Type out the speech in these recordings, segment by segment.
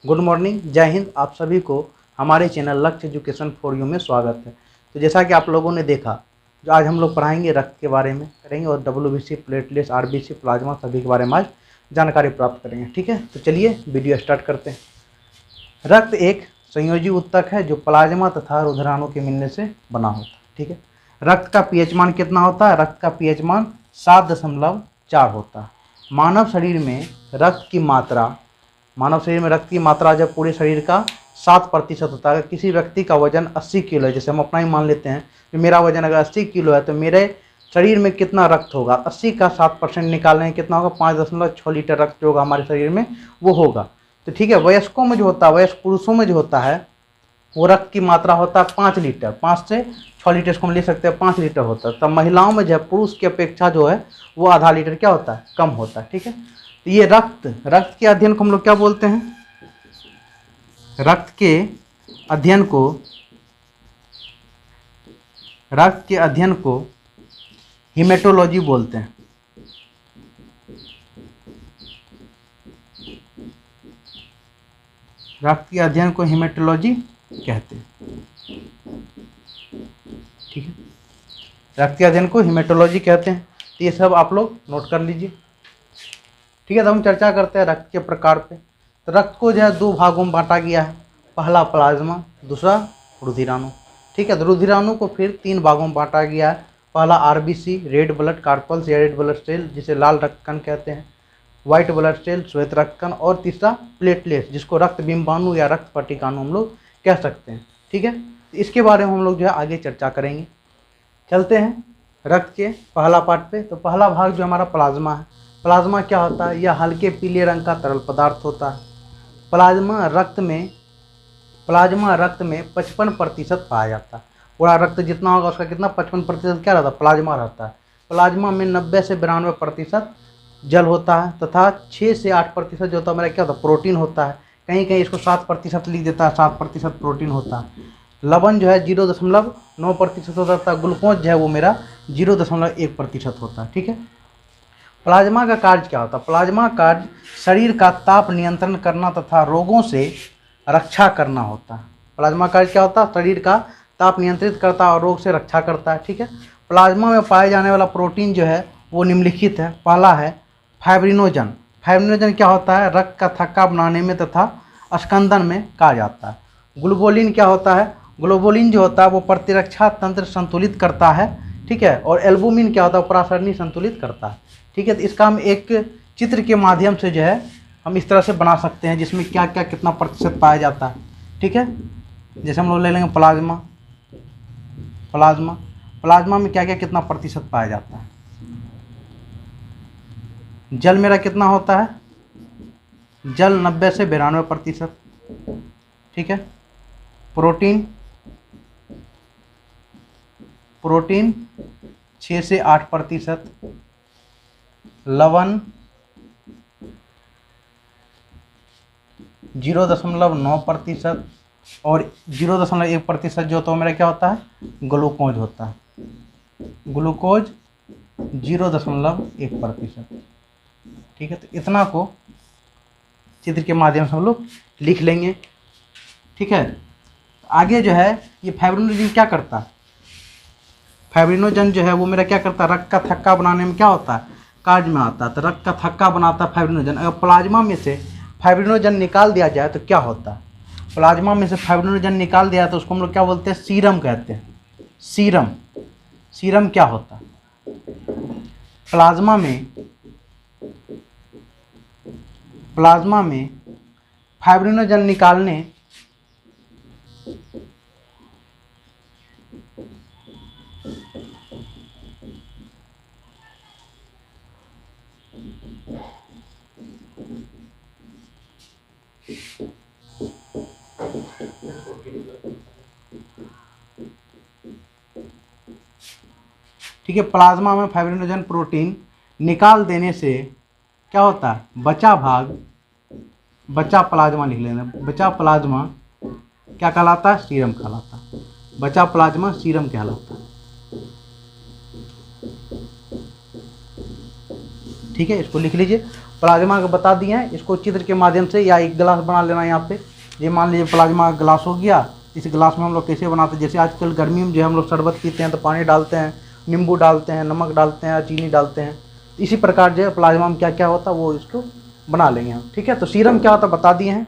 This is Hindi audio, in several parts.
गुड मॉर्निंग, जय हिंद। आप सभी को हमारे चैनल लक्ष्य एजुकेशन फॉर यू में स्वागत है। तो जैसा कि आप लोगों ने देखा, जो आज हम लोग पढ़ाएंगे रक्त के बारे में करेंगे और WBC, प्लेटलेट्स, RBC, प्लाज्मा सभी के बारे में आज जानकारी प्राप्त करेंगे। ठीक है, तो चलिए वीडियो स्टार्ट करते हैं। रक्त एक संयोजी ऊतक है जो प्लाज्मा तथा रुधिराणु के मिलने से बना होता है। ठीक है, रक्त का पीएच मान कितना होता है? रक्त का पीएच मान 7.4 होता है। मानव शरीर में रक्त की मात्रा जब पूरे शरीर का 7% होता है। किसी व्यक्ति का वजन 80 किलो है, जैसे हम अपना ही मान लेते हैं कि मेरा वजन अगर 80 किलो है तो मेरे शरीर में कितना रक्त होगा? 80 का 7% निकालने कितना होगा? 5.6 लीटर रक्त जो होगा हमारे शरीर में वो होगा। तो ठीक है, वयस्कों में जो होता है, वयस्क पुरुषों में जो होता है वो रक्त की मात्रा होता है 5 लीटर। 5 से 6 लीटर इसको हम ले सकते हैं, 5 लीटर होता है। तब महिलाओं में जो है पुरुष की अपेक्षा जो है वो आधा लीटर क्या होता है? कम होता है। ठीक है, तो ये रक्त के अध्ययन को हम लोग क्या बोलते हैं? रक्त के अध्ययन को हिमेटोलॉजी बोलते हैं। रक्त के अध्ययन को हिमेटोलॉजी कहते हैं। ठीक है, रक्त के अध्ययन को हिमेटोलॉजी कहते हैं। तो ये सब आप लोग नोट कर लीजिए। ठीक है, तो हम चर्चा करते हैं रक्त के प्रकार पे। तो रक्त को जो है 2 भागों में बांटा गया है। पहला प्लाज्मा, दूसरा रुधिराणु। ठीक है, तो रुधिराणु को फिर 3 भागों में बांटा गया है। पहला RBC, रेड ब्लड कार्पल्स या रेड ब्लड सेल जिसे लाल रक्त कण कहते हैं, व्हाइट ब्लड सेल श्वेत रक्त कण, और तीसरा प्लेटलेट्स जिसको रक्त बिंबाणु या रक्त पट्टिकाणु हम लोग कह सकते हैं। ठीक है, तो इसके बारे में हम लोग जो है आगे चर्चा करेंगे। चलते हैं रक्त के पहला पार्ट पे। तो पहला भाग जो हमारा प्लाज्मा है। प्लाज्मा क्या होता है? यह हल्के पीले रंग का तरल पदार्थ होता है। प्लाज्मा रक्त में 55% पाया जाता है। पूरा रक्त जितना होगा उसका कितना 55% क्या रहता है? प्लाज्मा रहता है। प्लाज्मा में 90 से 92% जल होता है तथा 6 से 8% जो होता है मेरा क्या होता है? प्रोटीन होता है। कहीं कहीं इसको 7% लिख देता है, 7% प्रोटीन होता है। लवण जो है 0.9% होता है। ग्लूकोज जो है वो मेरा 0.1% होता है। ठीक है, प्लाज्मा का कार्य क्या होता है? प्लाज्मा कार्य शरीर का ताप नियंत्रण करना तथा रोगों से रक्षा करना होता है। प्लाज्मा कार्य क्या होता है? शरीर का ताप नियंत्रित करता है और रोग से रक्षा करता है। ठीक है, प्लाज्मा में पाए जाने वाला प्रोटीन जो है वो निम्नलिखित है। पहला है फाइब्रिनोजन। फाइब्रिनोजन क्या होता है? रक्त का थक्का बनाने में तथा स्कंदन में कहा जाता है। ग्लोबुलिन क्या होता है? ग्लोबुलिन जो होता है वो प्रतिरक्षा तंत्र संतुलित करता है। ठीक है, और एल्बुमिन क्या होता है? परासरणी संतुलित करता है। ठीक है, तो इसका हम एक चित्र के माध्यम से जो है हम इस तरह से बना सकते हैं जिसमें क्या क्या कितना प्रतिशत पाया जाता है। ठीक है, जैसे हम लोग ले लेंगे प्लाज्मा में क्या क्या कितना प्रतिशत पाया जाता है। जल मेरा कितना होता है? जल 90 से 92%। ठीक है, प्रोटीन 6 से 8%। लवण 0.9% और 0.1% जो होता है मेरा क्या होता है? ग्लूकोज होता है। ग्लूकोज 0.1%। ठीक है, तो इतना को चित्र के माध्यम से हम लोग लिख लेंगे। ठीक है, आगे जो है ये फाइब्रिनोजन क्या करता है? फाइब्रिनोजन जो है वो मेरा क्या करता है? रक्त का थक्का बनाने में क्या होता है? कार्य में आता है। तो रक्त का थक्का बनाता है फाइब्रिनोजन। अगर प्लाज्मा में से फाइब्रिनोजन निकाल दिया जाए तो क्या होता है? प्लाज्मा में से फाइब्रिनोजन निकाल दिया तो उसको हम लोग क्या बोलते हैं? सीरम कहते हैं। सीरम क्या होता है? प्लाज्मा में फाइब्रिनोजन निकालने ठीक है, प्लाज्मा में फाइब्रिनोजन प्रोटीन निकाल देने से क्या होता है? बचा प्लाज्मा लिख लेना। बचा प्लाज्मा क्या कहलाता है? सीरम कहलाता है। बचा प्लाज्मा सीरम कहलाता है। ठीक है, इसको लिख लीजिए। प्लाज्मा को बता दिए हैं, इसको चित्र के माध्यम से या एक गिलास बना लेना यहाँ पे। ये मान लीजिए प्लाज्मा का गिलास हो गया। इस गिलास में हम लोग कैसे बनाते हैं, जैसे आजकल गर्मी में जो हम लोग शरबत पीते हैं तो पानी डालते हैं, नींबू डालते हैं, नमक डालते हैं, चीनी डालते हैं। इसी प्रकार जो है प्लाज्मा में क्या क्या होता है वो इसको बना लेंगे हम। ठीक है, तो सीरम क्या होता है बता दिए हैं।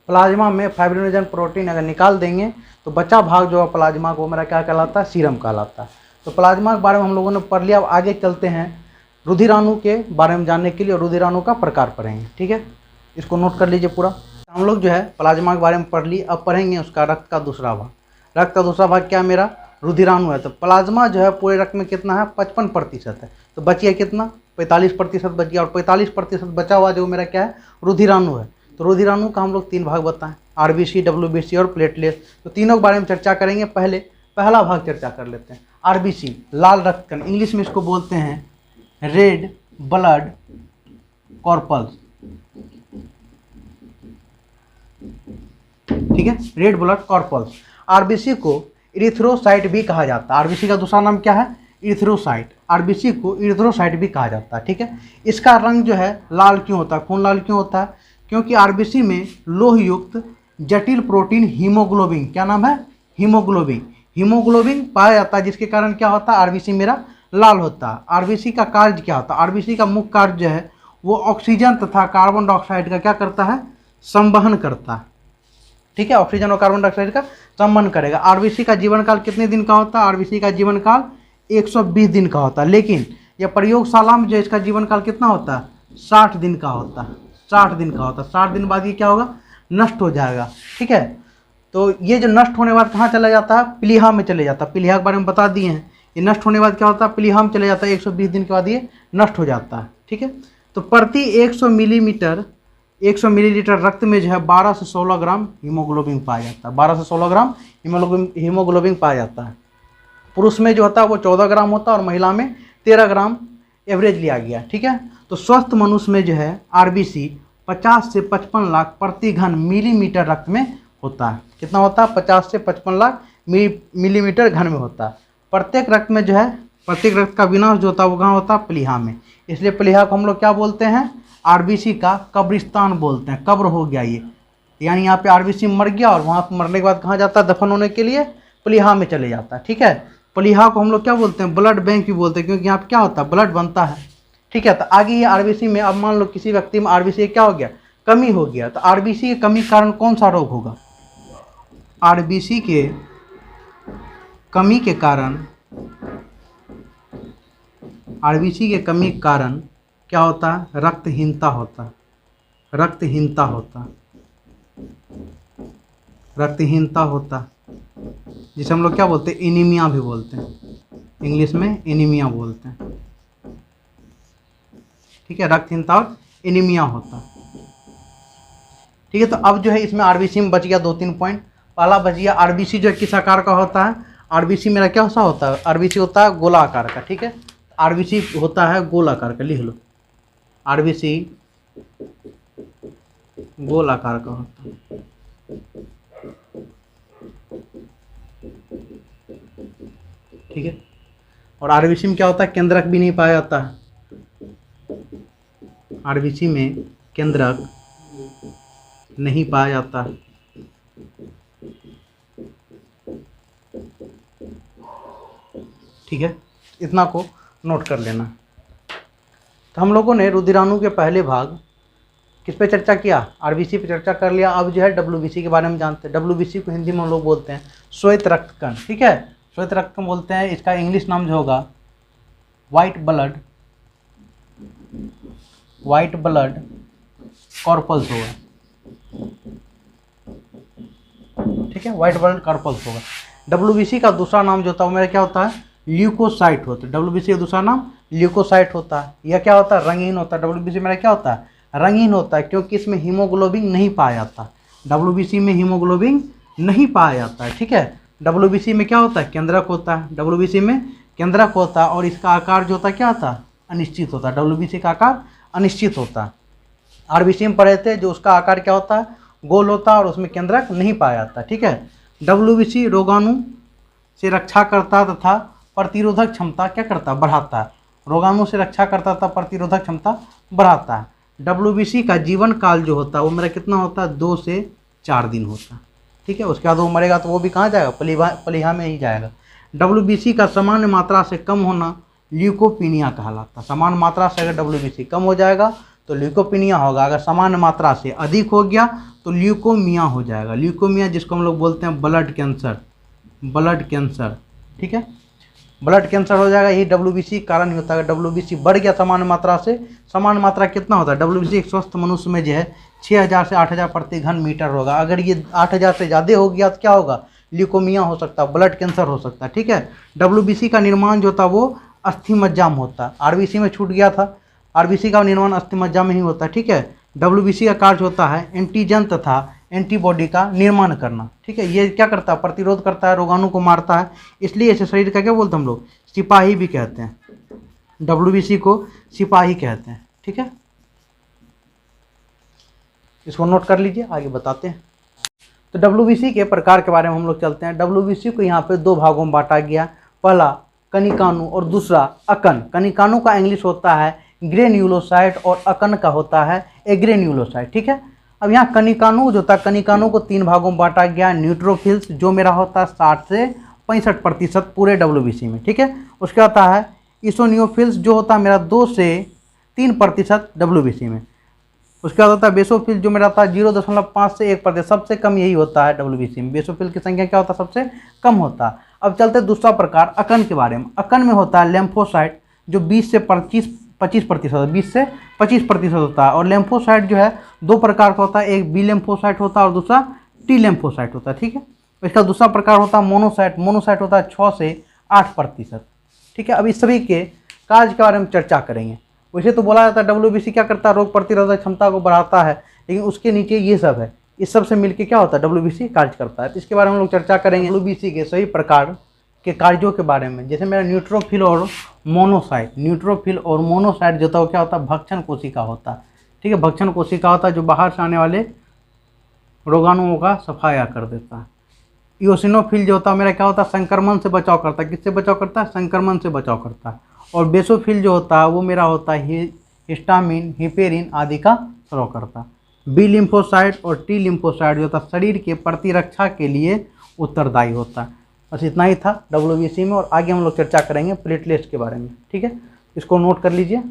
प्लाज्मा में फाइब्रिनोजन प्रोटीन अगर निकाल देंगे तो बचा भाग जो है प्लाज्मा को मेरा क्या कहलाता है, सीरम कहलाता है। तो प्लाज्मा के बारे में हम लोगों ने पढ़ लिया। अब आगे चलते हैं रुधिराणु के बारे में जानने के लिए, रुधिराणु का प्रकार पढ़ेंगे। ठीक है, इसको नोट कर लीजिए पूरा। हम लोग जो है प्लाज्मा के बारे में पढ़ लिए, अब पढ़ेंगे उसका रक्त का दूसरा भाग। रक्त का दूसरा भाग क्या मेरा, रुधिराणु है। तो प्लाज्मा जो है पूरे रक्त में कितना है, 55% है। तो बच गया कितना, 45% बच गया। और 45% बचा हुआ जो मेरा क्या है, रुधिराणु है। तो रुधिराणु का हम लोग 3 भाग बताएं, आरबीसी, डब्ल्यूबीसी और प्लेटलेट। तो तीनों के बारे में चर्चा करेंगे। पहले पहला भाग चर्चा कर लेते हैं, आरबीसी, लाल रक्त कण। इंग्लिश में इसको बोलते हैं रेड ब्लड कॉर्पल्स। ठीक है, रेड ब्लड कॉर्पल्स। आरबीसी को इरिथ्रोसाइट भी कहा जाता है। आरबीसी का दूसरा नाम क्या है, इरिथ्रोसाइट। आरबीसी को इरिथ्रोसाइट भी कहा जाता है। ठीक है, इसका रंग जो है लाल क्यों होता है, खून लाल क्यों होता है, क्योंकि आरबीसी में लोह युक्त जटिल प्रोटीन हीमोग्लोबिन, क्या नाम है, हीमोग्लोबिन, हीमोग्लोबिन पाया जाता है, जिसके कारण क्या होता है, आरबीसी मेरा लाल होता है। आरबीसी का कार्य क्या होता है, आरबीसी का मुख्य कार्य जो है वो ऑक्सीजन तथा कार्बन डाइऑक्साइड का क्या करता है, संवहन करता है। ठीक है, ऑक्सीजन और कार्बन डाइऑक्साइड का संवहन करेगा। आरबीसी का जीवन काल कितने दिन का होता है, आरबीसी का जीवन काल 120 दिन का होता है। लेकिन यह प्रयोगशाला में जो इसका जीवन काल कितना होता है, 60 दिन का होता है। 60 दिन का होता है। 60 दिन बाद ये क्या होगा, नष्ट हो जाएगा। ठीक है, तो ये जो नष्ट होने के बाद कहाँ चला जाता है, प्लीहा में चले जाता है। प्लीहा के बारे में बता दिए हैं। ये नष्ट होने के बाद क्या होता है, प्लीहा में चले जाता है। 120 दिन के बाद ये नष्ट हो जाता है। ठीक है, तो प्रति 100 मिलीलीटर रक्त में जो है 12 से 16 ग्राम हीमोग्लोबिन पाया जाता है। 12 से 16 ग्राम हीमोग्लोबिन पाया जाता है। पुरुष में जो होता है वो 14 ग्राम होता है और महिला में 13 ग्राम एवरेज लिया गया। ठीक है, तो स्वस्थ मनुष्य में जो है आरबीसी 50 से 55 लाख प्रति घन मिलीमीटर रक्त में होता है। कितना होता है, 50 से 55 लाख मिलीमीटर घन में होता है। प्रत्येक रक्त में जो है, प्रत्येक रक्त का विनाश जो होता है वो कहाँ होता है, प्लीहा में। इसलिए प्लीहा को हम लोग क्या बोलते हैं, आरबीसी का कब्रिस्तान बोलते हैं। कब्र हो गया ये, यानी यहाँ पे आरबीसी मर गया और वहाँ मरने के बाद कहाँ जाता है, दफन होने के लिए प्लीहा में चले जाता है। ठीक है, प्लीहा को हम लोग क्या बोलते हैं, ब्लड बैंक भी बोलते हैं, क्योंकि यहाँ पे क्या होता है, ब्लड बनता है। ठीक है, तो आगे ये आरबीसी में अब मान लो किसी व्यक्ति में आरबीसी क्या हो गया, कमी हो गया, तो आरबीसी की कमी के कारण कौन सा रोग होगा, आरबीसी के कमी के कारण, आरबीसी के कमी के कारण क्या होता है, रक्तहीनता होता है। रक्तहीनता होता, रक्तहीनता होता, जिसे हम लोग क्या बोलते हैं, एनीमिया भी बोलते हैं। इंग्लिश में एनीमिया बोलते हैं। ठीक है, रक्तहीनता और एनीमिया होता। ठीक है, तो अब जो है इसमें आरबीसी में बच गया 2-3 पॉइंट। पहला बच गया आरबीसी जो किस आकार का होता है, आरबीसी मेरा क्या सा होता है, आरबीसी होता है गोला आकार का। ठीक है, आरबीसी होता है गोल आकार का, लिख लो, आरबीसी गोल आकार का होता है। ठीक है, और आरबीसी में क्या होता है, केंद्रक भी नहीं पाया जाता है। आरबीसी में केंद्रक नहीं पाया जाता है। ठीक है, इतना को नोट कर लेना। तो हम लोगों ने रुधिराणु के पहले भाग किस पे चर्चा किया, आरबीसी पे चर्चा कर लिया। अब जो है डब्ल्यूबीसी के बारे में जानते हैं। डब्ल्यूबीसी को हिंदी में हम लोग बोलते हैं श्वेत रक्त कण। ठीक है, श्वेत रक्त कण बोलते हैं। इसका इंग्लिश नाम जो होगा वाइट ब्लड कॉर्पल्स होगा। ठीक है, वाइट ब्लड कॉर्पल्स होगा। डब्ल्यूबीसी का दूसरा नाम जो होता है वो मेरा क्या होता है, ल्यूकोसाइट होता है। डब्ल्यूबीसी का दूसरा नाम ल्यूकोसाइट होता है। यह क्या होता है, रंगहीन होता है। डब्ल्यूबीसी मेरा क्या होता है, रंगहीन होता है, क्योंकि इसमें हीमोग्लोबिन नहीं पाया जाता। डब्ल्यूबीसी में हीमोग्लोबिन नहीं पाया जाता है। ठीक है, डब्ल्यूबीसी में क्या होता है, केंद्रक होता है। डब्ल्यूबीसी में केंद्रक होता है और इसका आकार जो होता है क्या होता है, अनिश्चित होता है। डब्ल्यूबीसी का आकार अनिश्चित होता है। आरबीसी में पढ़े थे जो उसका आकार क्या होता है, गोल होता है और उसमें केंद्रक नहीं पाया जाता। ठीक है, डब्ल्यूबीसी रोगाणु से रक्षा करता तथा प्रतिरोधक क्षमता क्या करता है, बढ़ाता है। रोगाणु से रक्षा करता तथा प्रतिरोधक क्षमता बढ़ाता है। WBC का जीवन काल जो होता है वो मेरा कितना होता है, 2 से 4 दिन होता है। ठीक है, उसके बाद वो मरेगा तो वो भी कहाँ जाएगा, पलिहा में ही जाएगा। WBC का सामान्य मात्रा से कम होना ल्यूकोपीनिया कहलाता है। सामान्य मात्रा से अगर WBC कम हो जाएगा तो ल्यूकोपीनिया होगा, अगर सामान्य मात्रा से अधिक हो गया तो ल्यूकोमिया हो जाएगा। ल्यूकोमिया जिसको हम लोग बोलते हैं ब्लड कैंसर, ब्लड कैंसर। ठीक है, ब्लड कैंसर हो जाएगा। यही WBC कारण ही होता है। अगर WBC बढ़ गया सामान्य मात्रा से, सामान्य मात्रा कितना होता है WBC एक स्वस्थ मनुष्य में जो है 6000 से 8000 प्रति घन मीटर होगा। अगर ये 8000 से ज़्यादा हो गया तो क्या होगा, ल्यूकोमिया हो सकता है, ब्लड कैंसर हो सकता है। ठीक है, WBC का निर्माण जो था वो अस्थि मज्जा में होता है। RBC में छूट गया था, RBC का निर्माण अस्थि मज्जा में ही होता है। ठीक है, WBC का कार्य होता है एंटीजन तथा एंटीबॉडी का निर्माण करना। ठीक है, ये क्या करता है, प्रतिरोध करता है, रोगाणु को मारता है, इसलिए इसे शरीर का क्या बोलते हैं हम लोग, सिपाही भी कहते हैं। WBC को सिपाही कहते हैं। ठीक है, इसको नोट कर लीजिए, आगे बताते हैं। तो WBC के प्रकार के बारे में हम लोग चलते हैं। WBC को यहाँ पे 2 भागों में बांटा गया। पहला कनिकाणु और दूसरा अकन। कनिकाणु का इंग्लिश होता है ग्रेन्यूलोसाइट और अकन का होता है एग्रेन्यूलोसाइट। ठीक है, अब यहाँ कनिकाणु जो था, कनिकाणु को 3 भागों में बांटा गया। न्यूट्रोफिल्स जो मेरा होता है 60 से 65% पूरे WBC में। ठीक है, उसके आता है इसोनियोफिल्स जो होता है मेरा 2 से 3% WBC में। उसके बाद होता है बेसोफिल जो मेरा था 0.5 से 1%, सबसे कम यही होता है WBC में। बेसोफिल की संख्या क्या होता है, सबसे कम होता है। अब चलते हैं दूसरा प्रकार अकन के बारे में। अकन में होता है लेम्फोसाइट जो 20 से 25% 20 से 25% होता है। और लेम्फोसाइट जो है 2 प्रकार का होता है, एक बी लेम्फोसाइट होता है और दूसरा टी लेम्फोसाइट होता है। ठीक है, इसका दूसरा प्रकार होता है मोनोसाइट। मोनोसाइट होता है 6 से 8%। ठीक है, अब इस सभी के कार्य के बारे में चर्चा करेंगे। वैसे तो बोला जाता है WBC क्या करता है, रोग प्रतिरोधक क्षमता को बढ़ाता है, लेकिन उसके नीचे ये सब है, इस सब से मिलकर क्या होता है WBC कार्य करता है। तो इसके बारे में हम लोग चर्चा करेंगे, WBC के सभी प्रकार के कार्यों के बारे में। जैसे मेरा न्यूट्रोफिल और मोनोसाइट। न्यूट्रोफिल और मोनोसाइट जो होता है क्या होता है, भक्षण कोशिका होता है। ठीक है, भक्षण कोशिका होता है जो बाहर से आने वाले रोगाणुओं का सफाया कर देता है। इओसिनोफिल जो होता है मेरा क्या होता है, संक्रमण से बचाव करता है। किससे बचाव करता है, संक्रमण से बचाव करता है। और बेसोफिल जो होता है वो मेरा होता है हिस्टामिन, हिपेरिन आदि का स्राव करता है। बी लिम्फोसाइट और टी लिम्फोसाइट जो होता है शरीर के प्रतिरक्षा के लिए उत्तरदायी होता है। बस इतना ही था WBC में, और आगे हम लोग चर्चा करेंगे प्लेटलेट्स के बारे में। ठीक है, इसको नोट कर लीजिए।